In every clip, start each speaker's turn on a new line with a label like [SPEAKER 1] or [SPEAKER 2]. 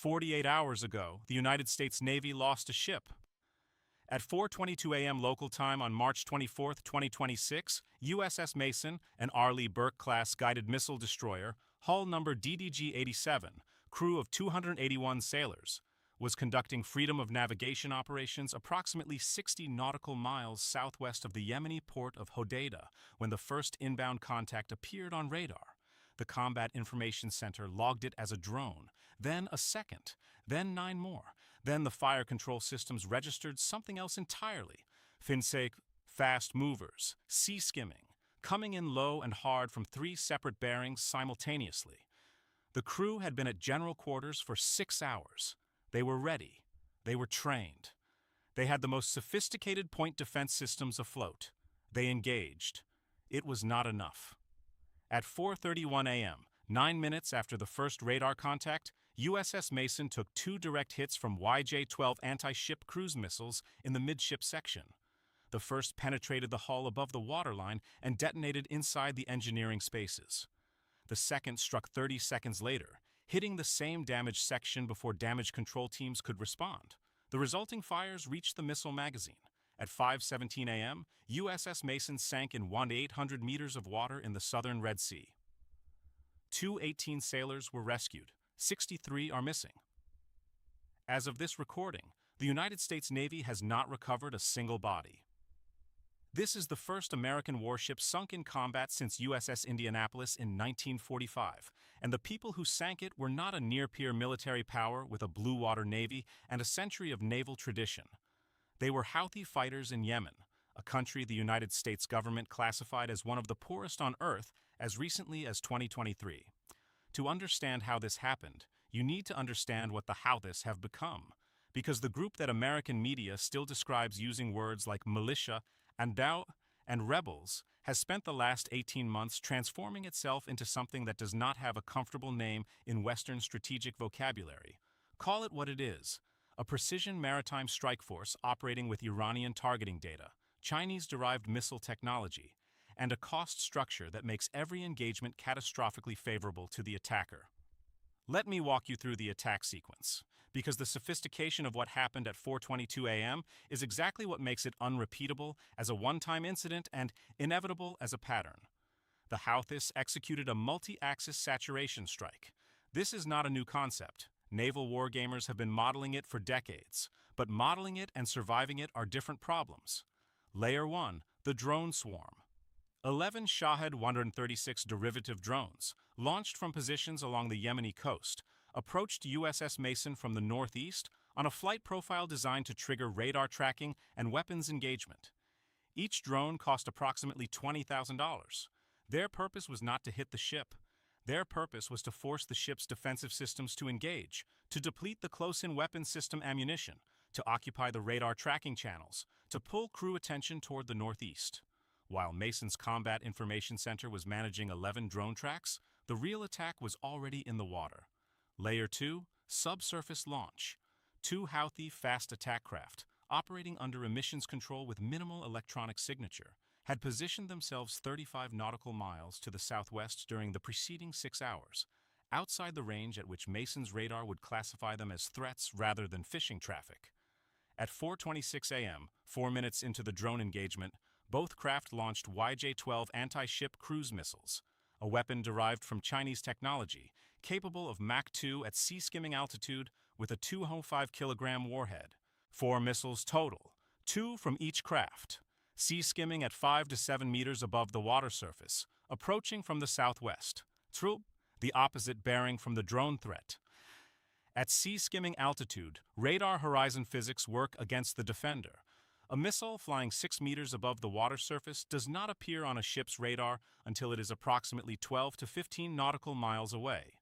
[SPEAKER 1] 48 hours ago, the United States Navy lost a ship. At 4:22 a.m. local time on March 24, 2026, USS Mason, an Arleigh Burke-class guided missile destroyer, hull number DDG-87, crew of 281 sailors, was conducting freedom of navigation operations approximately 60 nautical miles southwest of the Yemeni port of Hodeidah when the first inbound contact appeared on radar. The Combat Information Center logged it as a drone, then a second, then 9 more. Then the fire control systems registered something else entirely. FinSec, fast movers, sea skimming, coming in low and hard from 3 separate bearings simultaneously. The crew had been at general quarters for 6 hours. They were ready. They were trained. They had the most sophisticated point defense systems afloat. They engaged. It was not enough. At 4:31 a.m., 9 minutes after the first radar contact, USS Mason took 2 direct hits from YJ-12 anti-ship cruise missiles in the midship section. The first penetrated the hull above the waterline and detonated inside the engineering spaces. The second struck 30 seconds later, hitting the same damaged section before damage control teams could respond. The resulting fires reached the missile magazine. At 5:17 a.m., USS Mason sank in 1,800 meters of water in the southern Red Sea. 218 sailors were rescued. 63 are missing. As of this recording, the United States Navy has not recovered a single body. This is the first American warship sunk in combat since USS Indianapolis in 1945, and the people who sank it were not a near-peer military power with a blue-water navy and a century of naval tradition. They were Houthi fighters in Yemen, a country the United States government classified as one of the poorest on Earth as recently as 2023. To understand how this happened, you need to understand what the Houthis have become, because the group that American media still describes using words like militia, andau, and rebels has spent the last 18 months transforming itself into something that does not have a comfortable name in Western strategic vocabulary. Call it what it is. A precision maritime strike force operating with Iranian targeting data, Chinese-derived missile technology, and a cost structure that makes every engagement catastrophically favorable to the attacker. Let me walk you through the attack sequence, because the sophistication of what happened at 4:22 a.m. is exactly what makes it unrepeatable as a one-time incident and inevitable as a pattern. The Houthis executed a multi-axis saturation strike. This is not a new concept. Naval wargamers have been modeling it for decades, but modeling it and surviving it are different problems. Layer 1, the drone swarm. 11 Shahed 136 derivative drones, launched from positions along the Yemeni coast, approached USS Mason from the northeast on a flight profile designed to trigger radar tracking and weapons engagement. Each drone cost approximately $20,000. Their purpose was not to hit the ship. Their purpose was to force the ship's defensive systems to engage, to deplete the close-in weapon system ammunition, to occupy the radar tracking channels, to pull crew attention toward the northeast. While Mason's Combat Information Center was managing 11 drone tracks, the real attack was already in the water. Layer 2, subsurface launch. 2 Houthi fast attack craft, operating under emissions control with minimal electronic signature, had positioned themselves 35 nautical miles to the southwest during the preceding 6 hours, outside the range at which Mason's radar would classify them as threats rather than fishing traffic. At 4:26 a.m., 4 minutes into the drone engagement, both craft launched YJ-12 anti-ship cruise missiles, a weapon derived from Chinese technology, capable of Mach 2 at sea-skimming altitude with a 205-kilogram warhead. 4 missiles total, 2 from each craft. Sea-skimming at 5 to 7 meters above the water surface, approaching from the southwest. True, the opposite bearing from the drone threat. At sea-skimming altitude, radar horizon physics work against the defender. A missile flying 6 meters above the water surface does not appear on a ship's radar until it is approximately 12 to 15 nautical miles away.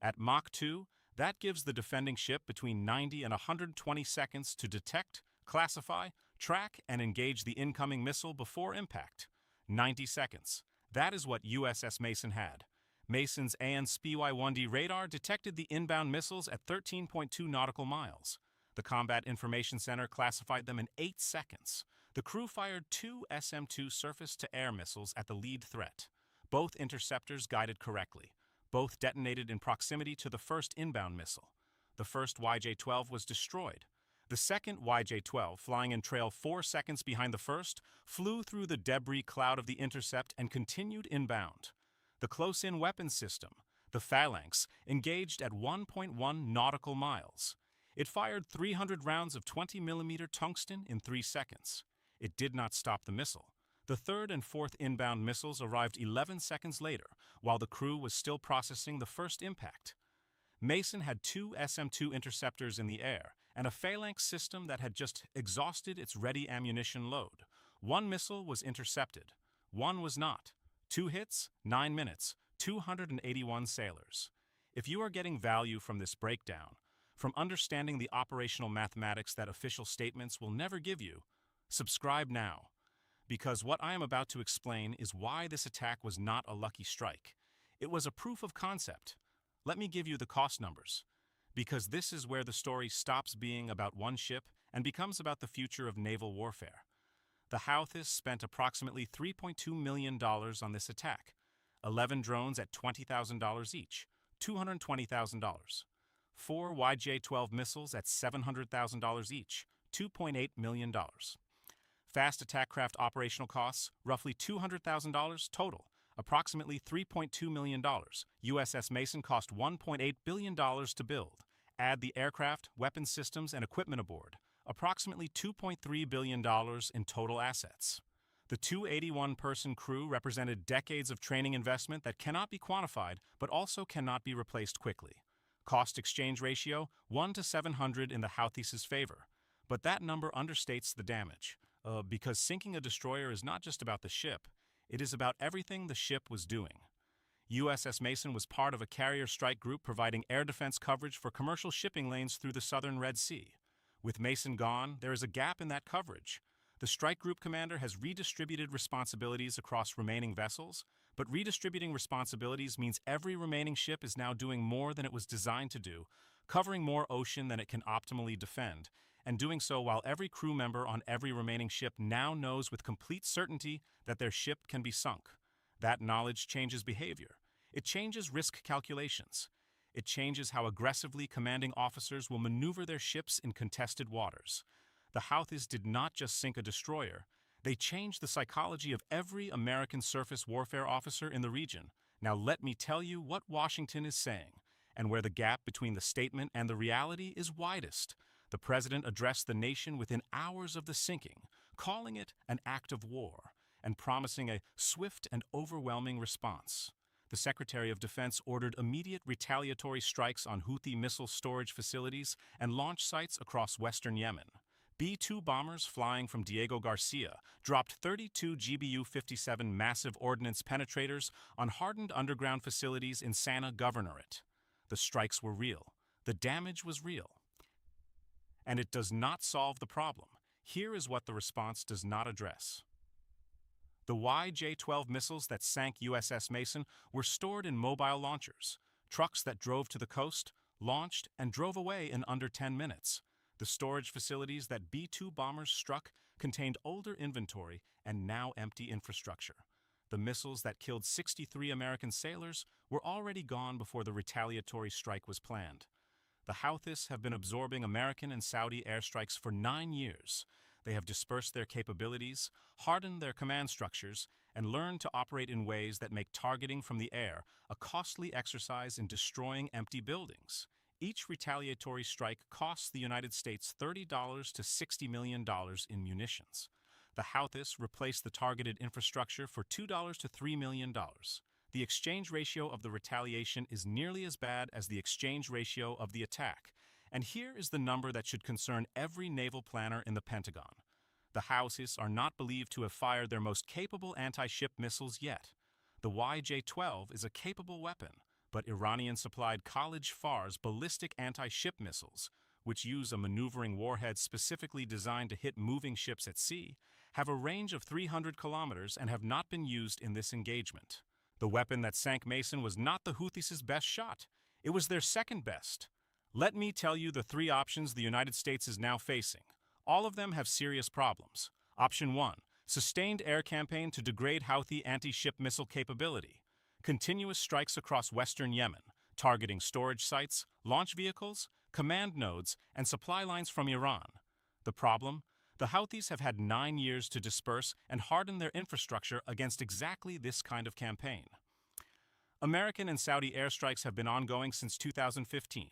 [SPEAKER 1] At Mach 2, that gives the defending ship between 90 and 120 seconds to detect, classify, track, and engage the incoming missile before impact. 90 seconds. That is what USS Mason had. Mason's AN/SPY-1D radar detected the inbound missiles at 13.2 nautical miles. The Combat Information Center classified them in 8 seconds. The crew fired 2 SM-2 surface-to-air missiles at the lead threat. Both interceptors guided correctly. Both detonated in proximity to the first inbound missile. The first YJ-12 was destroyed. The second YJ-12, flying in trail 4 seconds behind the first, flew through the debris cloud of the intercept and continued inbound. The close-in weapons system, the Phalanx, engaged at 1.1 nautical miles. It fired 300 rounds of 20mm tungsten in 3 seconds. It did not stop the missile. The third and fourth inbound missiles arrived 11 seconds later, while the crew was still processing the first impact. Mason had 2 SM-2 interceptors in the air and a Phalanx system that had just exhausted its ready ammunition load. 1 missile was intercepted. 1 was not. 2 hits, 9 minutes, 281 sailors. If you are getting value from this breakdown, from understanding the operational mathematics that official statements will never give you, subscribe now. Because what I am about to explain is why this attack was not a lucky strike. It was a proof of concept. Let me give you the cost numbers, because this is where the story stops being about one ship and becomes about the future of naval warfare. The Houthis spent approximately $3.2 million on this attack, 11 drones at $20,000 each, $220,000. 4 YJ-12 missiles at $700,000 each, $2.8 million. Fast attack craft operational costs, roughly $200,000 total, approximately $3.2 million. USS Mason cost $1.8 billion to build. Add the aircraft, weapons systems, and equipment aboard, approximately $2.3 billion in total assets. The 281-person crew represented decades of training investment that cannot be quantified, but also cannot be replaced quickly. Cost-exchange ratio, 1 to 700 in the Houthis' favor. But that number understates the damage, because sinking a destroyer is not just about the ship, it is about everything the ship was doing. USS Mason was part of a carrier strike group providing air defense coverage for commercial shipping lanes through the southern Red Sea. With Mason gone, there is a gap in that coverage. The strike group commander has redistributed responsibilities across remaining vessels, but redistributing responsibilities means every remaining ship is now doing more than it was designed to do, covering more ocean than it can optimally defend, and doing so while every crew member on every remaining ship now knows with complete certainty that their ship can be sunk. That knowledge changes behavior. It changes risk calculations. It changes how aggressively commanding officers will maneuver their ships in contested waters. The Houthis did not just sink a destroyer. They changed the psychology of every American surface warfare officer in the region. Now let me tell you what Washington is saying, and where the gap between the statement and the reality is widest. The president addressed the nation within hours of the sinking, calling it an act of war, and promising a swift and overwhelming response. The Secretary of Defense ordered immediate retaliatory strikes on Houthi missile storage facilities and launch sites across western Yemen. B-2 bombers flying from Diego Garcia dropped 32 GBU-57 massive ordnance penetrators on hardened underground facilities in Sana'a Governorate. The strikes were real. The damage was real. And it does not solve the problem. Here is what the response does not address. The YJ-12 missiles that sank USS Mason were stored in mobile launchers, trucks that drove to the coast, launched, and drove away in under 10 minutes. The storage facilities that B-2 bombers struck contained older inventory and now empty infrastructure. The missiles that killed 63 American sailors were already gone before the retaliatory strike was planned. The Houthis have been absorbing American and Saudi airstrikes for 9 years. They have dispersed their capabilities, hardened their command structures, and learned to operate in ways that make targeting from the air a costly exercise in destroying empty buildings. Each retaliatory strike costs the United States $30 to $60 million in munitions. The Houthis replaced the targeted infrastructure for $2 to $3 million. The exchange ratio of the retaliation is nearly as bad as the exchange ratio of the attack. And here is the number that should concern every naval planner in the Pentagon. The Houthis are not believed to have fired their most capable anti-ship missiles yet. The YJ-12 is a capable weapon, but Iranian-supplied College Far's ballistic anti-ship missiles, which use a maneuvering warhead specifically designed to hit moving ships at sea, have a range of 300 kilometers and have not been used in this engagement. The weapon that sank Mason was not the Houthis' best shot. It was their second best. Let me tell you the 3 options the United States is now facing. All of them have serious problems. Option 1, sustained air campaign to degrade Houthi anti-ship missile capability. Continuous strikes across western Yemen, targeting storage sites, launch vehicles, command nodes, and supply lines from Iran. The problem? The Houthis have had 9 years to disperse and harden their infrastructure against exactly this kind of campaign. American and Saudi airstrikes have been ongoing since 2015.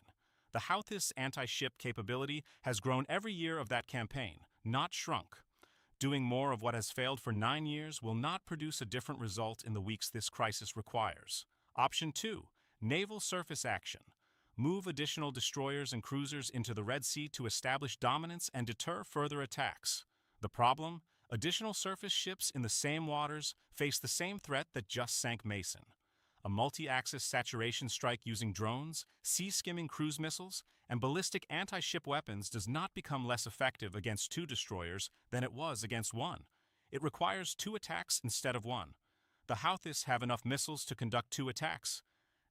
[SPEAKER 1] The Houthis' anti-ship capability has grown every year of that campaign, not shrunk. Doing more of what has failed for 9 years will not produce a different result in the weeks this crisis requires. Option 2. Naval surface action. Move additional destroyers and cruisers into the Red Sea to establish dominance and deter further attacks. The problem? Additional surface ships in the same waters face the same threat that just sank Mason. A multi-axis saturation strike using drones, sea-skimming cruise missiles, and ballistic anti-ship weapons does not become less effective against 2 destroyers than it was against 1. It requires 2 attacks instead of 1. The Houthis have enough missiles to conduct 2 attacks.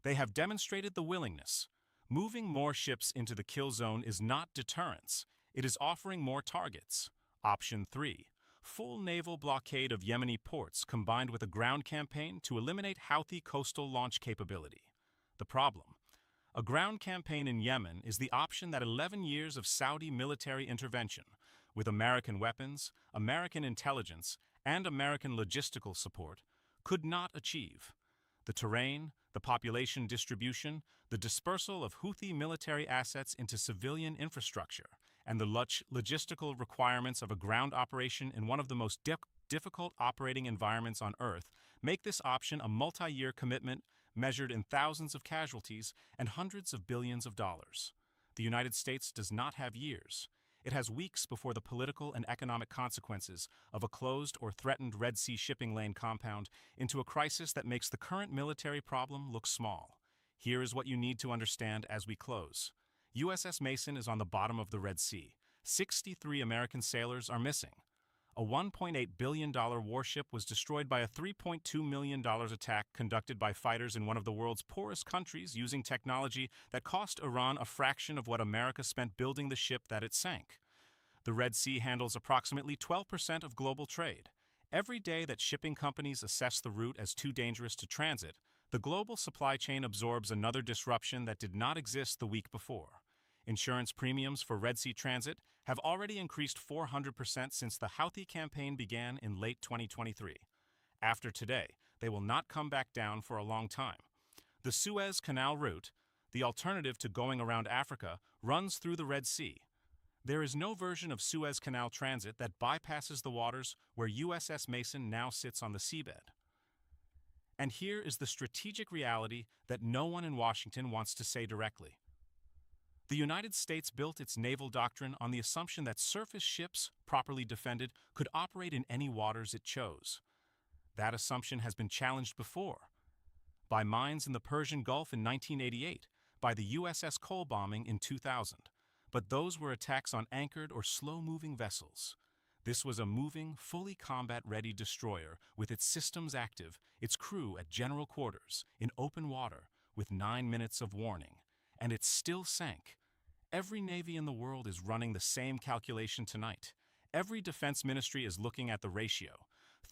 [SPEAKER 1] They have demonstrated the willingness. Moving more ships into the kill zone is not deterrence. It is offering more targets. Option 3. Full naval blockade of Yemeni ports combined with a ground campaign to eliminate Houthi coastal launch capability. The problem? A ground campaign in Yemen is the option that 11 years of Saudi military intervention, with American weapons, American intelligence, and American logistical support, could not achieve. The terrain, the population distribution, the dispersal of Houthi military assets into civilian infrastructure, and the logistical requirements of a ground operation in one of the most difficult operating environments on Earth make this option a multi-year commitment measured in thousands of casualties and hundreds of billions of dollars. The United States does not have years. It has weeks before the political and economic consequences of a closed or threatened Red Sea shipping lane compound into a crisis that makes the current military problem look small. Here is what you need to understand as we close. USS Mason is on the bottom of the Red Sea. 63 American sailors are missing. A $1.8 billion warship was destroyed by a $3.2 million attack conducted by fighters in one of the world's poorest countries using technology that cost Iran a fraction of what America spent building the ship that it sank. The Red Sea handles approximately 12% of global trade. Every day that shipping companies assess the route as too dangerous to transit, the global supply chain absorbs another disruption that did not exist the week before. Insurance premiums for Red Sea transit have already increased 400% since the Houthi campaign began in late 2023. After today, they will not come back down for a long time. The Suez Canal route, the alternative to going around Africa, runs through the Red Sea. There is no version of Suez Canal transit that bypasses the waters where USS Mason now sits on the seabed. And here is the strategic reality that no one in Washington wants to say directly. The United States built its naval doctrine on the assumption that surface ships, properly defended, could operate in any waters it chose. That assumption has been challenged before. By mines in the Persian Gulf in 1988, by the USS Cole bombing in 2000. But those were attacks on anchored or slow-moving vessels. This was a moving, fully combat-ready destroyer with its systems active, its crew at general quarters, in open water, with 9 minutes of warning. And it still sank. Every navy in the world is running the same calculation tonight. Every defense ministry is looking at the ratio,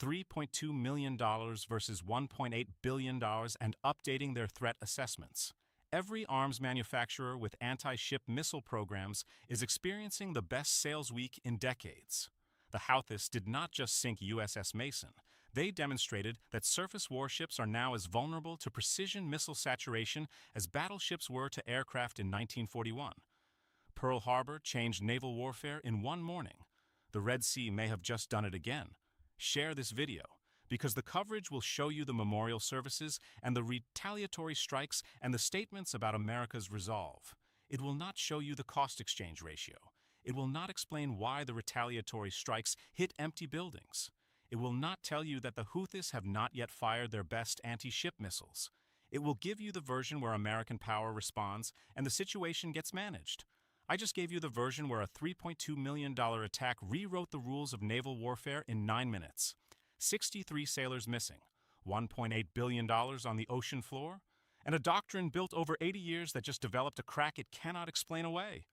[SPEAKER 1] $3.2 million versus $1.8 billion, and updating their threat assessments. Every arms manufacturer with anti-ship missile programs is experiencing the best sales week in decades. The Houthis did not just sink USS Mason. They demonstrated that surface warships are now as vulnerable to precision missile saturation as battleships were to aircraft in 1941. Pearl Harbor changed naval warfare in one morning. The Red Sea may have just done it again. Share this video, because the coverage will show you the memorial services and the retaliatory strikes and the statements about America's resolve. It will not show you the cost exchange ratio. It will not explain why the retaliatory strikes hit empty buildings. It will not tell you that the Houthis have not yet fired their best anti-ship missiles. It will give you the version where American power responds and the situation gets managed. I just gave you the version where a $3.2 million attack rewrote the rules of naval warfare in 9 minutes. 63 sailors missing, $1.8 billion on the ocean floor, and a doctrine built over 80 years that just developed a crack it cannot explain away.